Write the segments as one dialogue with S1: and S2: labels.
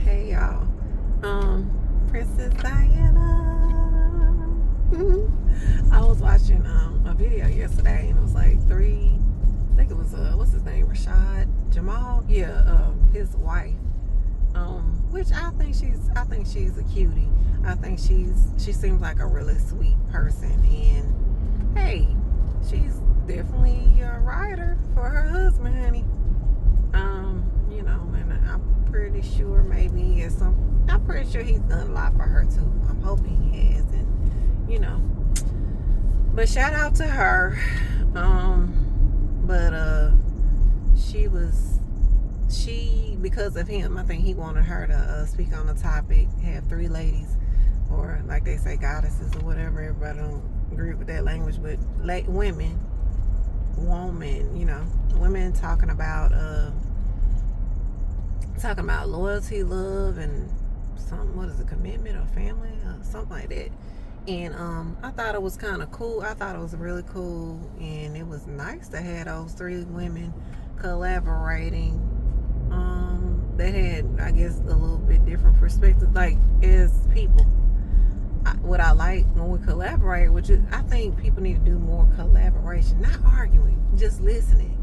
S1: Hey y'all. Princess Diana. I was watching a video yesterday and it was like I think it was what's his name? Rashad Jamal? Yeah, his wife. Which I think she's a cutie. I think she seems like a really sweet person, and hey, she's definitely a rider for her husband, honey. And I'm pretty sure I'm pretty sure he's done a lot for her too. I'm hoping he has, but shout out to her. But because of him, I think he wanted her to speak on the topic, have three ladies, or like they say, goddesses or whatever. Everybody don't agree with that language, but women, women talking about loyalty, love, and commitment or family or something like that. And I thought it was kind of cool. I thought it was really cool, and it was nice to have those three women collaborating. That had, I guess, a little bit different perspective, like as people. What I like when we collaborate, which is, I think people need to do more collaboration, not arguing, just listening.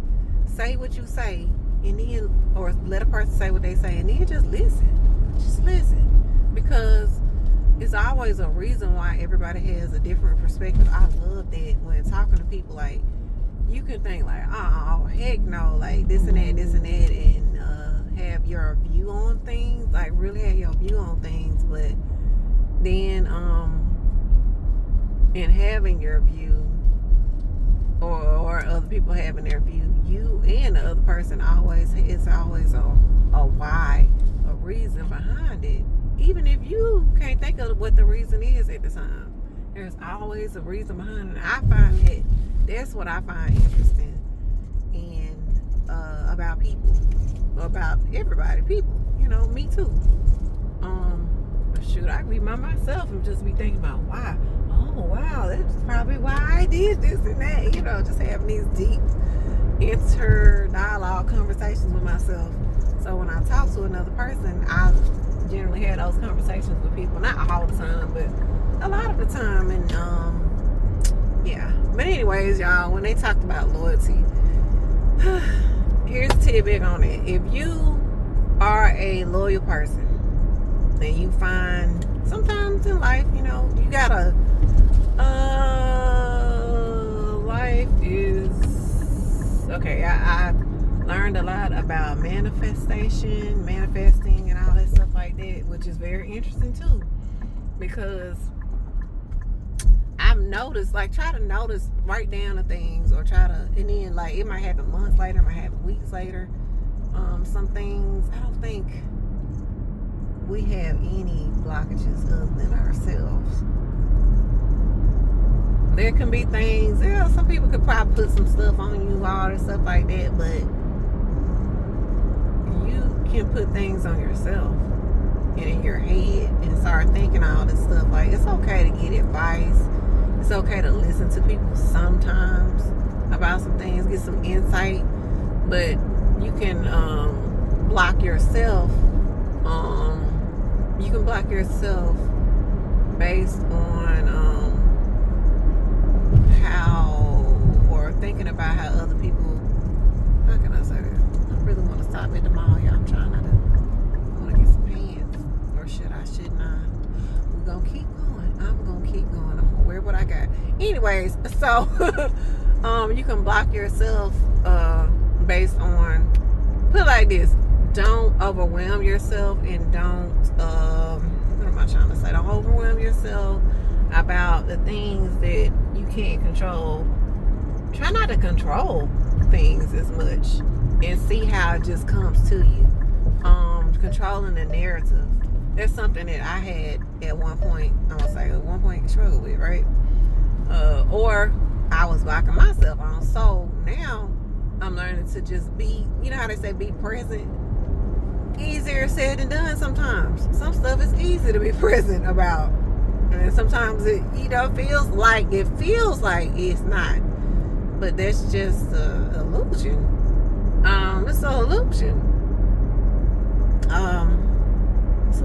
S1: Say what you say, and then, or let a person say what they say, and then just listen. Just listen, because it's always a reason why everybody has a different perspective. I love that when talking to people, like, you can think like, oh heck no, like this and that, and have your view on things, like really have your view on things, but then in having your view, or other people having their view, you and the other person it's always a why, a reason behind it. Even if you can't think of what the reason is at the time, there's always a reason behind it. That's what I find interesting and about people, about everybody, people. Me too. Shoot, I could be by myself and just be thinking about why. Oh wow, that's probably why I did this and that. Just having these deep inter-dialogue conversations with myself. So when I talk to another person, I generally have those conversations with people. Not all the time, but a lot of the time. And yeah. But anyways, y'all, when they talked about loyalty, here's a tidbit on it. If you are a loyal person, then you find sometimes in life, you gotta life is okay. I learned a lot about manifesting and all that stuff like that, which is very interesting too, because I've noticed, like, try to notice, write down the things, or try to, and then like it might happen months later, it might happen weeks later. Some things, I don't think we have any blockages other than ourselves. There can be things, some people could probably put some stuff on you, all that stuff like that, but you can put things on yourself and in your head and start thinking all this stuff. Like, it's okay to get advice. It's okay to listen to people sometimes about some things, get some insight, but you can block yourself. You can block yourself based on or thinking about how other people. How can I say that? I really want to stop at the mall, y'all. I'm trying not to. I want to get some pants, or should not? We're gonna keep going. I'm gonna keep going. I'm gonna wear what I got. Anyways, so you can block yourself based on, put it like this: don't overwhelm yourself, and don't what am I trying to say? Don't overwhelm yourself about the things that you can't control. Try not to control things as much, and see how it just comes to you. Controlling the narrative. That's something that I had at one point, struggled with, right? Or I was blocking myself on. So now I'm learning to just be, how they say, be present. Easier said than done sometimes. Some stuff is easy to be present about. And sometimes it, feels like it's not. But that's just an illusion. It's an illusion.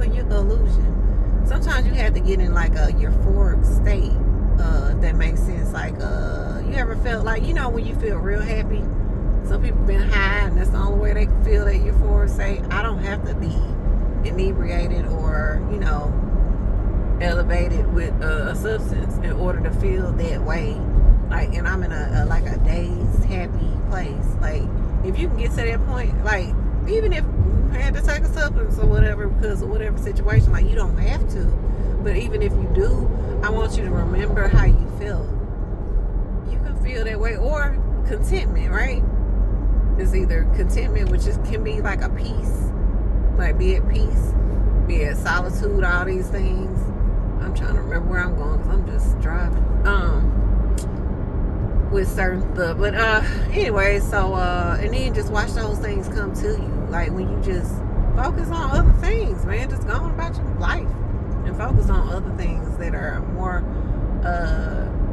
S1: just a illusion. Sometimes you have to get in like a euphoric state. That makes sense. Like, you ever felt like, when you feel real happy? Some people been high, and that's the only way they can feel that euphoric state. I don't have to be inebriated or, elevated with a substance in order to feel that way. Like, and I'm in a dazed, happy place. Like, if you can get to that point, like, even if you had to take a substance or whatever because of whatever situation, like, you don't have to. But even if you do, I want you to remember how you felt. You can feel that way, or contentment, right? It's either contentment, which can be like a peace, like be at peace, be at solitude, all these things. I'm trying to remember where I'm going because I'm just driving. With certain stuff, but anyway, so and then just watch those things come to you. Like when you just focus on other things, man, just go on about your life and focus on other things that are more,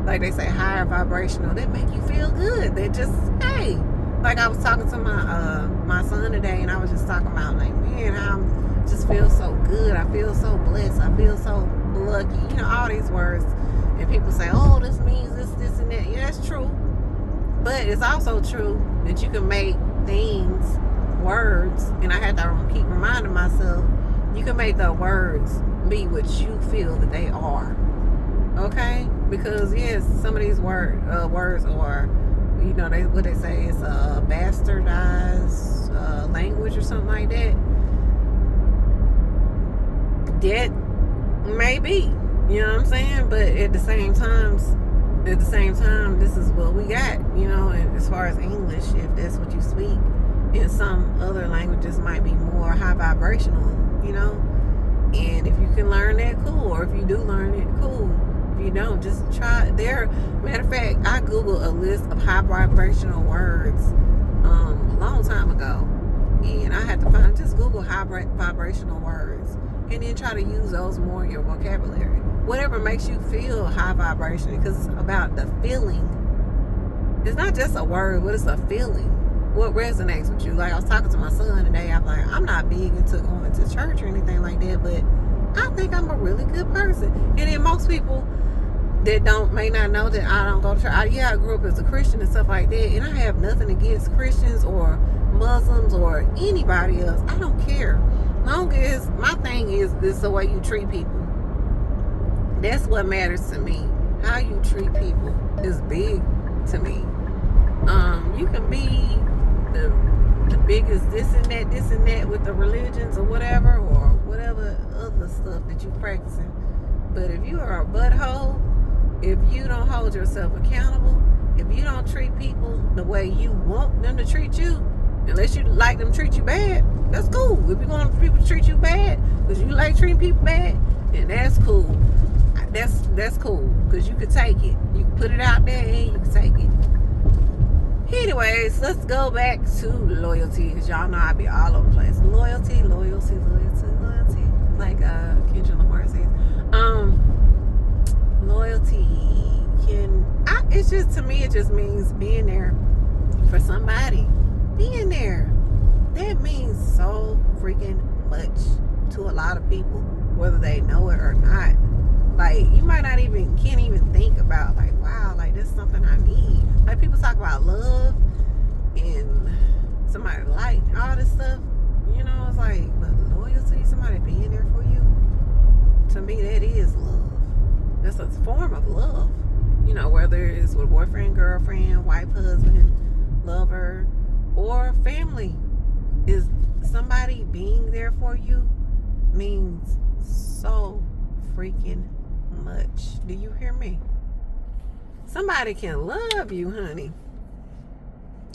S1: like they say, higher vibrational, that make you feel good. That just, hey, like I was talking to my son today, and I was just talking about, like, man, I just feel so good. I feel so blessed. I feel so lucky. All these words. And people say, oh, this means this, and that. Yeah, that's true. But it's also true that you can make things, words, and I had to keep reminding myself, you can make the words be what you feel that they are. Okay? Because, yes, some of these words are, what they say is a bastardized language or something like that. That may be. You know what I'm saying? But at the same time, this is what we got, as far as English, if that's what you speak. And some other languages might be more high vibrational, And if you can learn that, cool. Or if you do learn it, cool. If you don't, just try. Matter of fact, I Googled a list of high vibrational words a long time ago. And I had to just Google high vibrational words. And then try to use those more in your vocabulary. Whatever makes you feel high vibration, because it's about the feeling. It's not just a word, but it's a feeling. What resonates with you? Like I was talking to my son today, I'm like, I'm not big into going to church or anything like that, but I think I'm a really good person. And then most people that may not know that I don't go to church. I grew up as a Christian and stuff like that, and I have nothing against Christians or Muslims or anybody else. I don't care. Long as my thing is the way you treat people. That's what matters to me. How you treat people is big to me. You can be the biggest this and that with the religions or whatever other stuff that you practicing. But if you are a butthole, if you don't hold yourself accountable, if you don't treat people the way you want them to treat you, unless you like them treat you bad, that's cool. If you want people to treat you bad because you like treating people bad, then that's cool. That's cool, because you can take it. You can put it out there and you can take it. Anyways, let's go back to loyalty, because y'all know I be all over the place. Loyalty. Like Kendrick Lamar says. Loyalty it's just, to me, it just means being there for somebody. Being there. That means so freaking much to a lot of people, whether they know it or not. Like, you might not can't even think about, like, wow, like, this is something I need. Like, people talk about love and somebody like all this stuff, it's like, but loyalty, somebody being there for you, to me, that is love. That's a form of love. Whether it's with boyfriend, girlfriend, wife, husband, lover, or family, is somebody being there for you means so freaking much. Do you hear me? Somebody can love you, honey.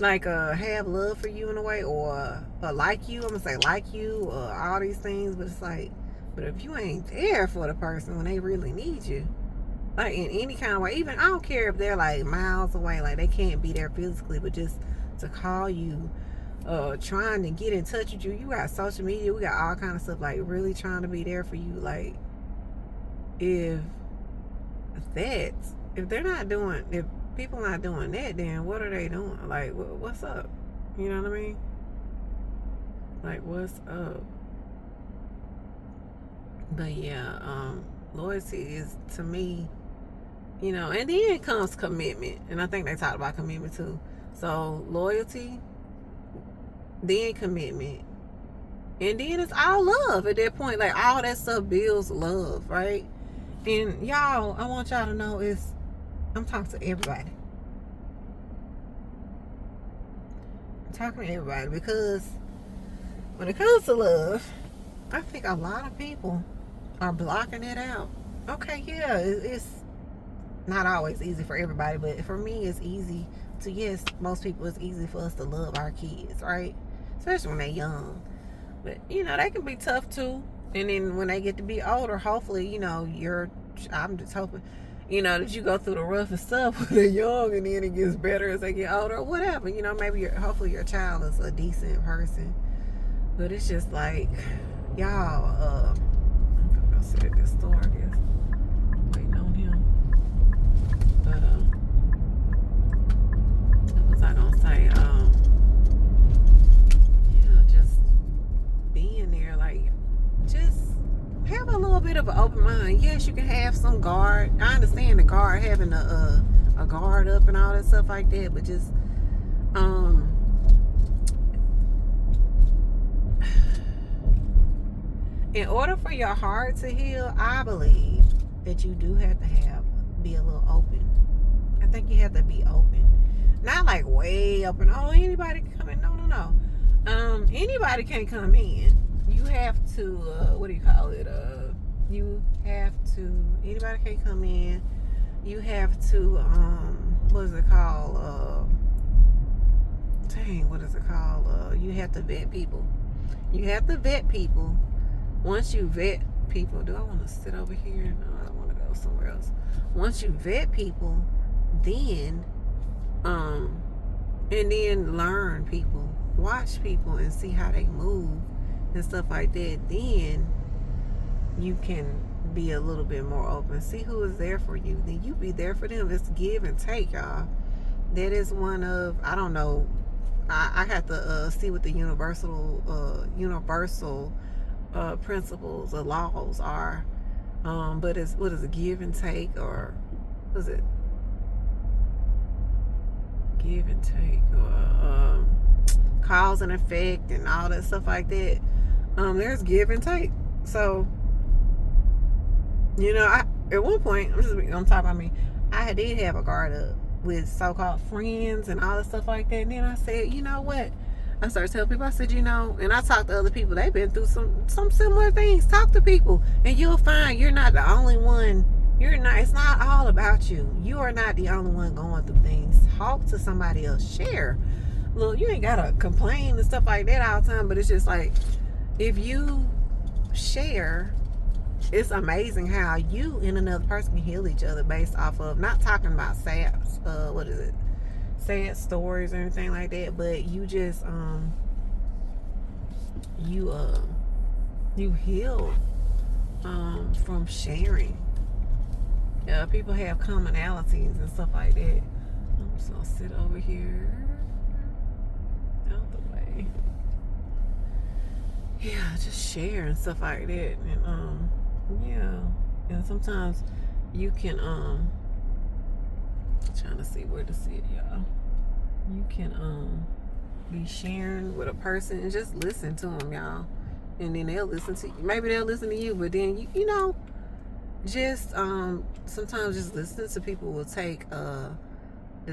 S1: Like have love for you in a way, or like you. I'm gonna say like you, or all these things, but it's like, but if you ain't there for the person when they really need you, like in any kind of way, even I don't care if they're like miles away, like they can't be there physically, but just to call you, trying to get in touch with you. You got social media, we got all kind of stuff, like really trying to be there for you. Like, if they're not doing, if people not doing that, then what are they doing? Like, what's up? You know what I mean? Like, what's up? But yeah, loyalty is, to me, and then comes commitment. And I think they talked about commitment too. So loyalty, then commitment, and then it's all love at that point. Like, all that stuff builds love, right? And y'all, I want y'all to know I'm talking to everybody. I'm talking to everybody, because when it comes to love, I think a lot of people are blocking it out. Okay, yeah, it's not always easy for everybody, but for me, it's easy to, yes, most people, it's easy for us to love our kids, right? Especially when they're young. But, they can be tough too. And then when they get to be older, hopefully, I'm just hoping, that you go through the roughest stuff when they're young, and then it gets better as they get older, or whatever. Maybe hopefully your child is a decent person. But it's just like, y'all, I'm gonna sit at this store, I guess, waiting on him. But what was I gonna say? Yeah, just being there, like, just have a little bit of an open mind. Yes, you can have some guard. I understand the guard, having a guard up and all that stuff like that, but just in order for your heart to heal, I believe that you do have to be a little open. I think you have to be open. Not like way open. Oh, anybody can come in. No. Anybody can't come in. You have to, what do you call it? Anybody can't come in. You have to, what is it called? What is it called? You have to vet people. You have to vet people. Once you vet people, do I want to sit over here? No, I want to go somewhere else. Once you vet people, then, and then learn people, watch people and see how they move and stuff like that, then you can be a little bit more open. See who is there for you. Then you be there for them. It's give and take, y'all. That is one of, I don't know, I have to see what the universal principles or laws are. But what is it, give and take, or was it give and take, or cause and effect and all that stuff like that. There's give and take. So, at one point, I'm talking about me, I did have a guard up with so-called friends and all that stuff like that. And then I said, you know what? I started telling people, I said, and I talked to other people, they've been through some similar things. Talk to people, and you'll find you're not the only one. It's not all about you. You are not the only one going through things. Talk to somebody else. Share. Look, you ain't gotta complain and stuff like that all the time, but it's just like, if you share, it's amazing how you and another person can heal each other based off of, not talking about sad stories or anything like that, but you just you heal from sharing. People have commonalities and stuff like that. I'm just gonna sit over here out the way. Yeah, just share and stuff like that. And yeah, and sometimes you can trying to see where to sit, y'all. You can be sharing with a person and just listen to them, y'all, and then they'll listen to you. Maybe they'll listen to you, but then just sometimes just listening to people will take the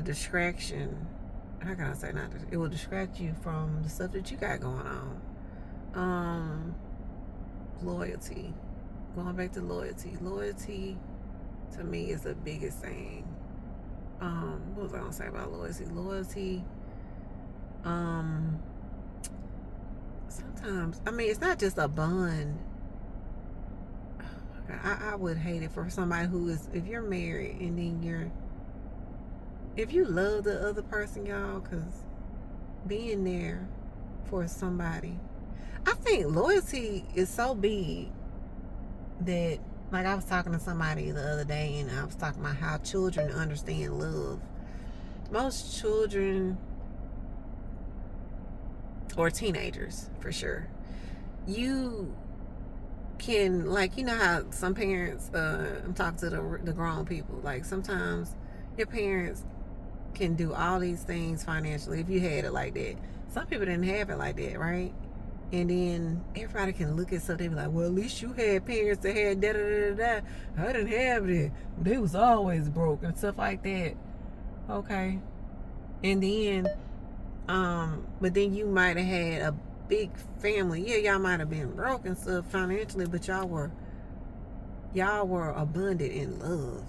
S1: distraction. How can I say, it will distract you from the stuff that you got going on. Loyalty. Going back to loyalty. Loyalty to me is the biggest thing. What was I gonna say about loyalty? Loyalty, sometimes, it's not just a bond. I would hate it for somebody who is, if you're married and then if you love the other person, y'all, because being there for somebody, I think loyalty is so big that, like, I was talking to somebody the other day, and I was talking about how children understand love. Most children, or teenagers for sure, you can, like, you know how some parents, I'm talking to the grown people, like sometimes your parents can do all these things financially if you had it like that. Some people didn't have it like that, right? And then everybody can look at stuff, they be like, well, at least you had parents that had da da da da da. I didn't have it. They was always broke and stuff like that. Okay. And then but then you might have had a big family. Yeah, y'all might have been broke and stuff financially, but y'all were abundant in love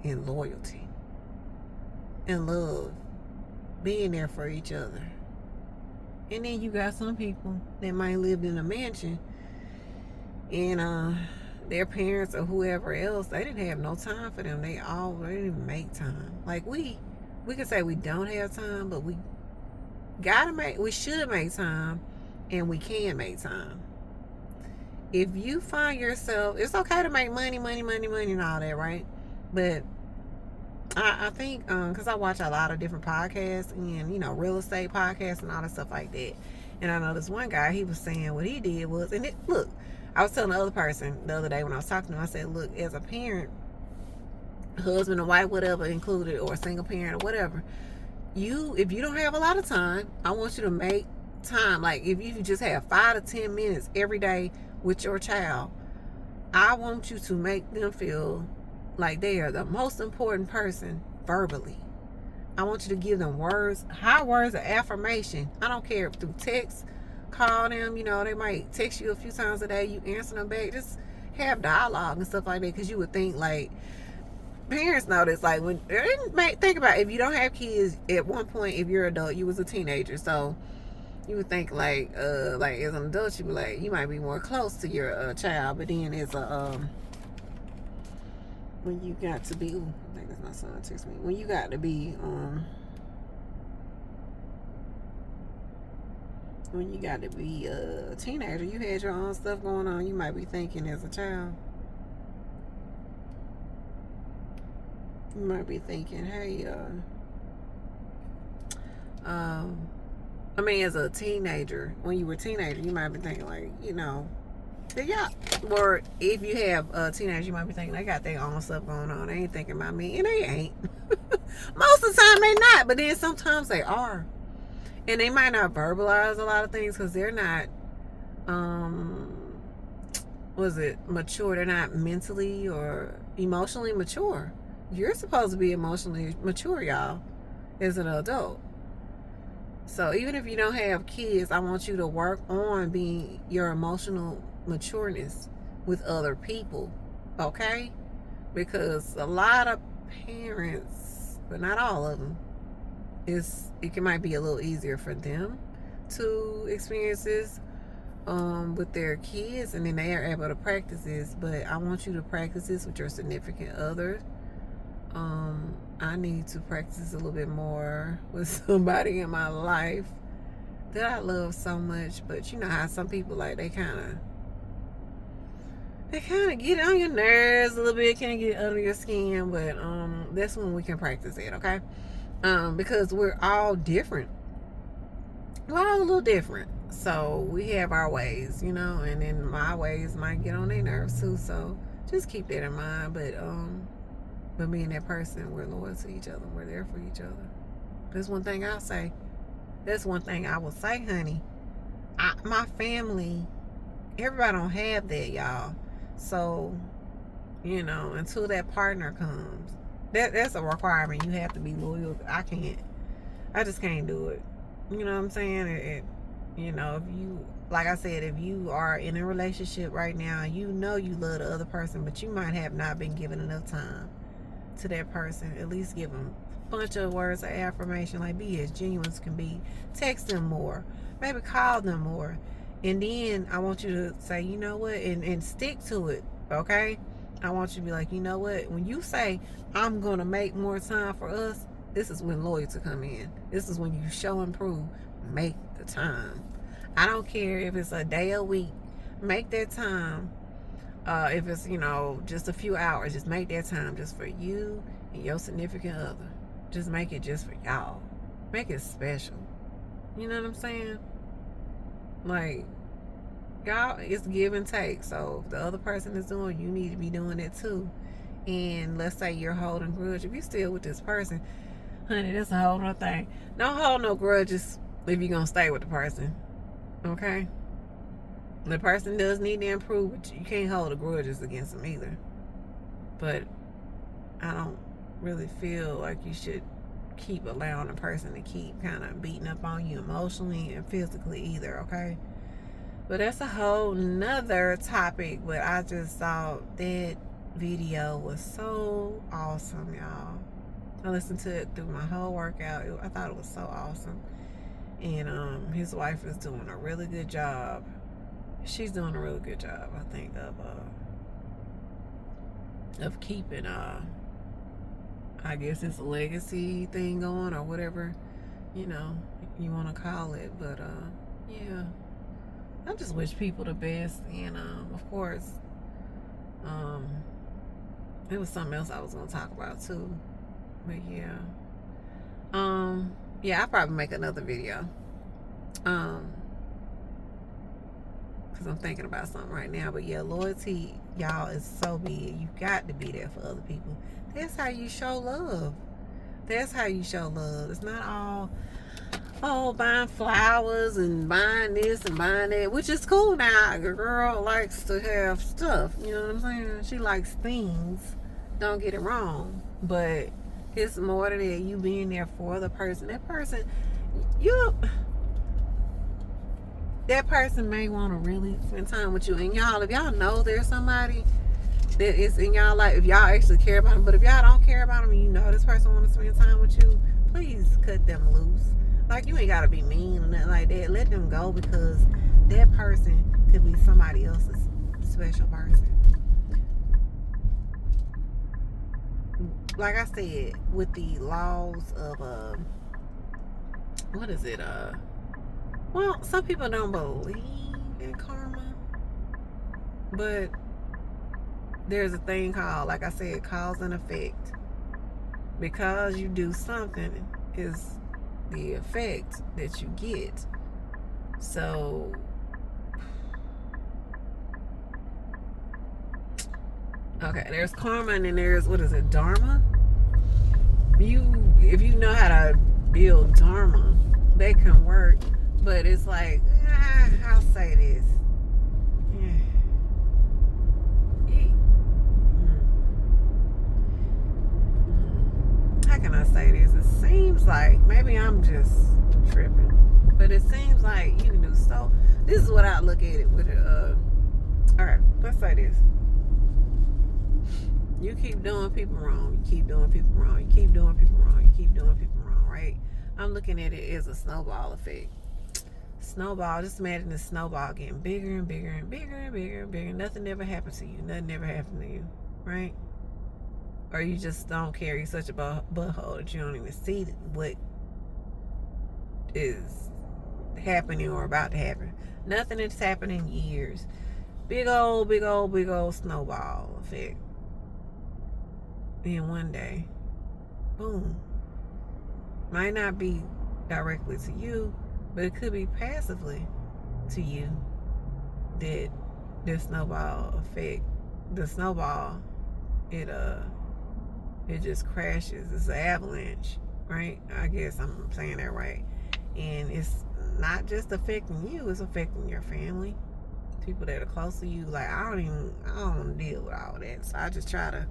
S1: and loyalty and love, being there for each other. And then you got some people that might live in a mansion and their parents or whoever else, they didn't have no time for them. They didn't even make time. Like we can say we don't have time, but we should make time, and we can make time. If you find yourself, it's okay to make money and all that, right? But I think because I watch a lot of different podcasts and, you know, real estate podcasts and all that stuff like that. And I know this one guy, he was saying what he did was, and look, I was telling the other person the other day when I was talking to him, I said, look, as a parent, husband or wife, whatever included, or a single parent or whatever, if you don't have a lot of time, I want you to make time. Like if you just have 5 to 10 minutes every day with your child, I want you to make them feel like they are the most important person verbally. I want you to give them words, high words of affirmation. I don't care if through text, call them, you know, they might text you a few times a day, you answer them back, just have dialogue and stuff like that. Because you would think, like, parents know this, like, when think about it, if you don't have kids at one point, if you're an adult, you was a teenager, so you would think like as an adult, you be like, you might be more close to your child. But then as a when you got to be, I think that's my son text me, when you got to be a teenager, you had your own stuff going on, you might be thinking as a child, you might be thinking, hey, I mean, as a teenager, when you were a teenager, you might be thinking, like, you know, or if you have teenagers, you might be thinking they got their own stuff going on. They ain't thinking about me, and they ain't. Most of the time, they not. But then sometimes they are, and they might not verbalize a lot of things because they're not, mature? They're not mentally or emotionally mature. You're supposed to be emotionally mature, y'all, as an adult. So even if you don't have kids, I want you to work on being your emotional matureness with other people, okay? Because a lot of parents, but not all of them, it might be a little easier for them to experience this with their kids, and then they are able to practice this. But I want you to practice this with your significant other. I need to practice a little bit more with somebody in my life that I love so much. But you know how some people, like, they kind of get on your nerves a little bit, kind of get under your skin. But that's when we can practice it, okay? Because we're all different. We're all a little different, so we have our ways, you know, and then my ways might get on their nerves too. So just keep that in mind. But me and that person, we're loyal to each other. We're there for each other. That's one thing I'll say. That's one thing I will say, honey. My family, everybody don't have that, y'all. So, you know, until that partner comes, that's a requirement. You have to be loyal. I just can't do it. You know what I'm saying? You know, if you, like I said, if you are in a relationship right now, you know you love the other person, but you might have not been given enough time to that person. At least give them a bunch of words of affirmation, like be as genuine as can be. Text them more, maybe call them more, and then I want you to say, you know what, and stick to it, okay? I want you to be like, you know what, when you say I'm gonna make more time for us, this is when loyalty come in. This is when you show and prove. Make the time. I don't care if it's a day a week, make that time. If it's, you know, just a few hours, just make that time just for you and your significant other. Just make it just for y'all. Make it special. You know what I'm saying? Like, y'all, it's give and take. So if the other person is doing, you need to be doing it too. And let's say you're holding grudge. If you're still with this person, honey, that's a whole other thing. Don't hold no grudges if you're gonna stay with the person. Okay? The person does need to improve, but you can't hold the grudges against them either. But I don't really feel like you should keep allowing a person to keep kind of beating up on you emotionally and physically either, okay? But that's a whole nother topic. But I just thought that video was so awesome, y'all. I listened to it through my whole workout. I thought it was so awesome. And his wife is doing a really good job. She's doing a really good job, I think, of keeping I guess it's a legacy thing going, or whatever, you know, you want to call it. But yeah, I just wish people the best. And of course, it was something else I was gonna talk about too. But yeah, yeah, I'll probably make another video, because I'm thinking about something right now. But yeah, loyalty, y'all, is so big. You got to be there for other people. That's how you show love. That's how you show love. It's not all buying flowers and buying this and buying that, which is cool now. A girl likes to have stuff, you know what I'm saying? She likes things, don't get it wrong. But it's more than that. You being there for the person. That person may want to really spend time with you. And y'all, if y'all know there's somebody that is in y'all life, if y'all actually care about them, but if y'all don't care about them and you know this person want to spend time with you, please cut them loose. Like, you ain't got to be mean or nothing like that. Let them go, because that person could be somebody else's special person. Like I said, with the laws of, what is it? Well, some people don't believe in karma, but there's a thing called, like I said, cause and effect. Because you do something is the effect that you get. So okay, there's karma, and then there's, what is it, dharma? If you know how to build dharma, that can work. But it's like, I'll say this. How can I say this? It seems like, maybe I'm just tripping, but it seems like you can do so. This is what I look at it with it. Alright, let's say this. You keep doing people wrong. You keep doing people wrong. You keep doing people wrong. You keep doing people wrong, right? I'm looking at it as a snowball effect. Snowball, just imagine the snowball getting bigger and bigger and bigger and bigger and bigger. Nothing ever happened to you. Nothing ever happened to you, right? Or you just don't care. You're such a butthole that you don't even see what is happening or about to happen. Nothing has happened in years. Big old snowball effect. And one day, boom. Might not be directly to you, but it could be passively to you, that this snowball effect, the snowball, it just crashes. It's an avalanche, right? I guess I'm saying that right. And it's not just affecting you, it's affecting your family, people that are close to you. Like, I don't deal with all that. So I just try to,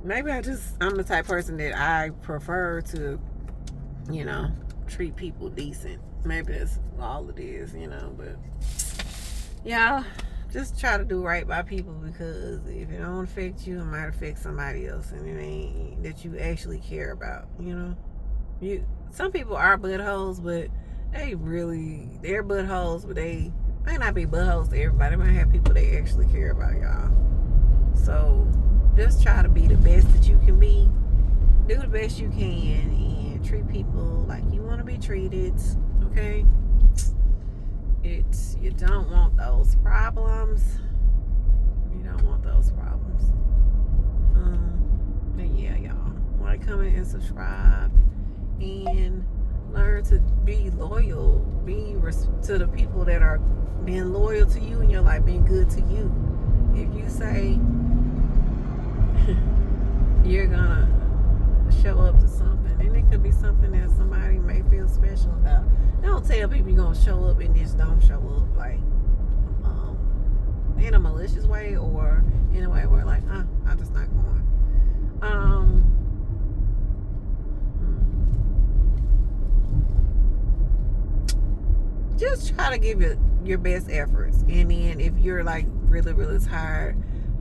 S1: maybe I'm the type of person that I prefer to, treat people decent. Maybe that's all it is, but yeah, just try to do right by people, because if it don't affect you, it might affect somebody else, and it ain't that you actually care about. Some people are buttholes, but they're buttholes, but they might not be buttholes to everybody. They might have people they actually care about, y'all. So just try to be the best that you can be. Do the best you can and treat people like you want to be treated, okay? You don't want those problems. You don't want those problems. But yeah, y'all, like, comment, and subscribe. And Learn to be loyal, to the people that are being loyal to you in your life, being good to you. If you say you're gonna show up to something, and it could be something that somebody may feel special about. Don't tell people you're gonna show up and just don't show up, like in a malicious way or in a way where like, I'm just not going. Just try to give it your best efforts, and then if you're like really, really tired,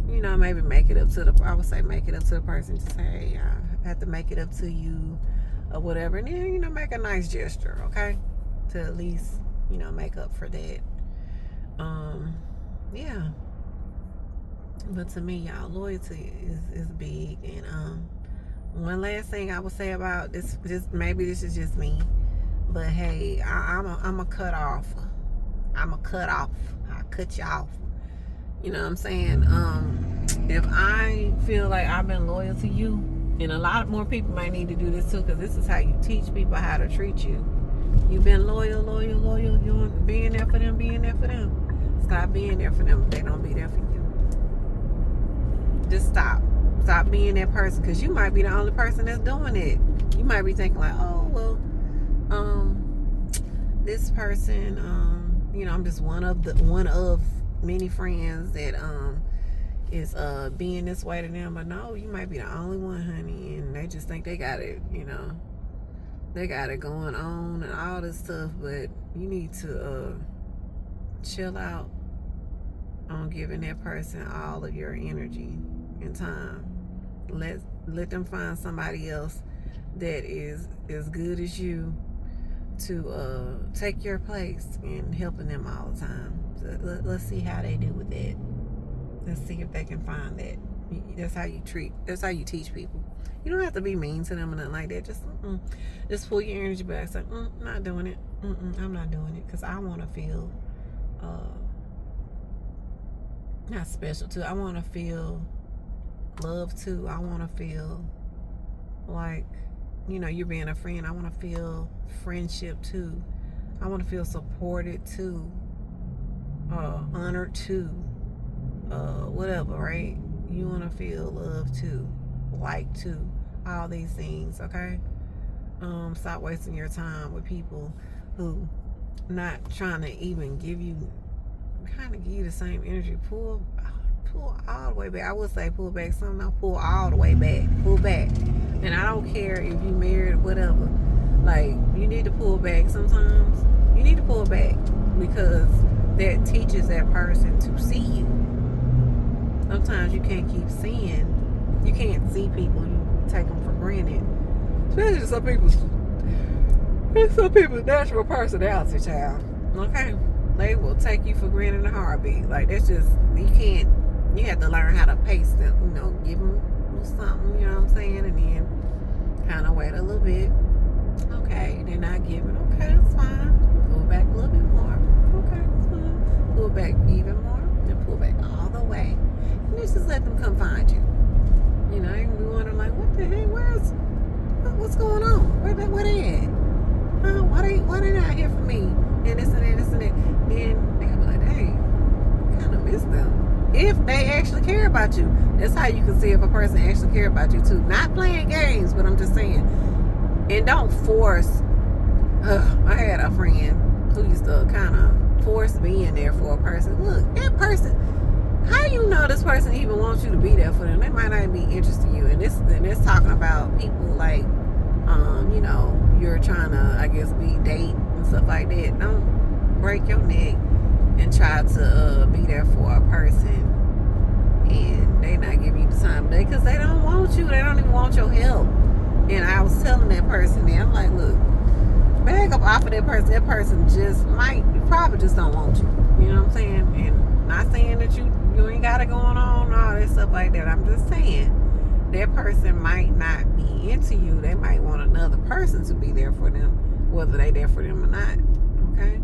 S1: maybe make it up to the person to say, hey, I have to make it up to you or whatever, and then make a nice gesture, okay, to at least make up for that. Yeah, but to me, y'all, loyalty is big. And one last thing I would say about this, maybe this is just me, but hey, I'm a cut off. I'll cut you off. You know what I'm saying? If I feel like I've been loyal to you, and a lot more people might need to do this too, because this is how you teach people how to treat you. You've been loyal. You're being there for them. Stop being there for them if they don't be there for you. Just stop being that person, because you might be the only person that's doing it. You might be thinking like, oh well, this person, I'm just one of many friends that is being this way to them. But no, you might be the only one, honey, and they just think they got it, they got it going on and all this stuff. But you need to chill out on giving that person all of your energy and time. Let them find somebody else that is as good as you to take your place in helping them all the time. So let's see how they do with that. Let's see if they can find that. That's how you teach people. You don't have to be mean to them or nothing like that. Just pull your energy back. Say, not doing it. I'm not doing it, because I want to feel not special too. I want to feel love too. I want to feel like, you're being a friend. I want to feel friendship too. I want to feel supported too, honored too, whatever, right? You want to feel love too, like too, all these things, okay? Stop wasting your time with people who not trying to even give you the same energy. Pull all the way back. I would say pull back some, now pull all the way back. Pull back. And I don't care if you married or whatever. Like, you need to pull back sometimes. You need to pull back, because that teaches that person to see you. Sometimes you can't keep seeing. You can't see people. You take them for granted. Especially some people's natural personality, child. Okay? They will take you for granted in a heartbeat. Like, that's just, you have to learn how to pace them, give them something, you know what I'm saying? And then kind of wait a little bit. Okay, they're not giving. Okay, that's fine. Pull back a little bit more. Okay, that's fine. Pull back even more. And pull back all the way. And just let them come find you. You can be wondering like, what the heck? What's going on? Where they at? Why they not here for me? And this and that. Then they be like, dang, kind of miss them. If they actually care about you. That's how you can see if a person actually care about you too. Not playing games, but I'm just saying. And don't force. I had a friend who used to kind of force being there for a person. Look, that person, how you know this person even wants you to be there for them? They might not be interested in you. And this talking about people like, you're trying to, I guess, date and stuff like that. Don't break your neck and try to be there for a person and they not giving you the time of day, because they don't want you. They don't even want your help. And I was telling that person, I'm like, look, back up off of that person. That person probably just don't want you. You know what I'm saying? And not saying that you ain't got it going on, all that stuff like that. I'm just saying that person might not be into you. They might want another person to be there for them, whether they there for them or not. Okay?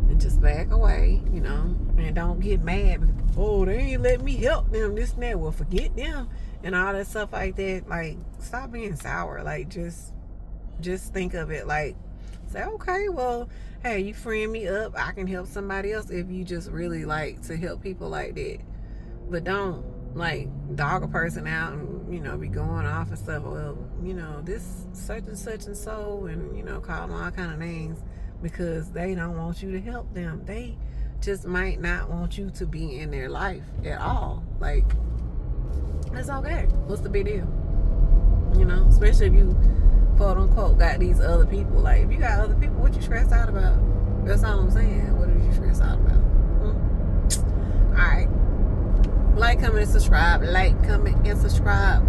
S1: And just back away, and don't get mad. Oh, they ain't let me help them, this and that. Well, forget them and all that stuff like that. Like, stop being sour. Like, just just think of it like, say, okay, well, hey, you friend me up, I can help somebody else if you just really like to help people like that. But don't like dog a person out and, you know, be going off and stuff. Well, you know, this such and so, and, you know, call them all kind of names because they don't want you to help them. They just might not want you to be in their life at all. Like, it's okay. What's the big deal? You know, especially if you quote unquote got these other people. Like, if you got other people, what you stressed out about? That's all I'm saying. What are you stressed out about? All right. Like, comment, and subscribe. Like, comment, and subscribe.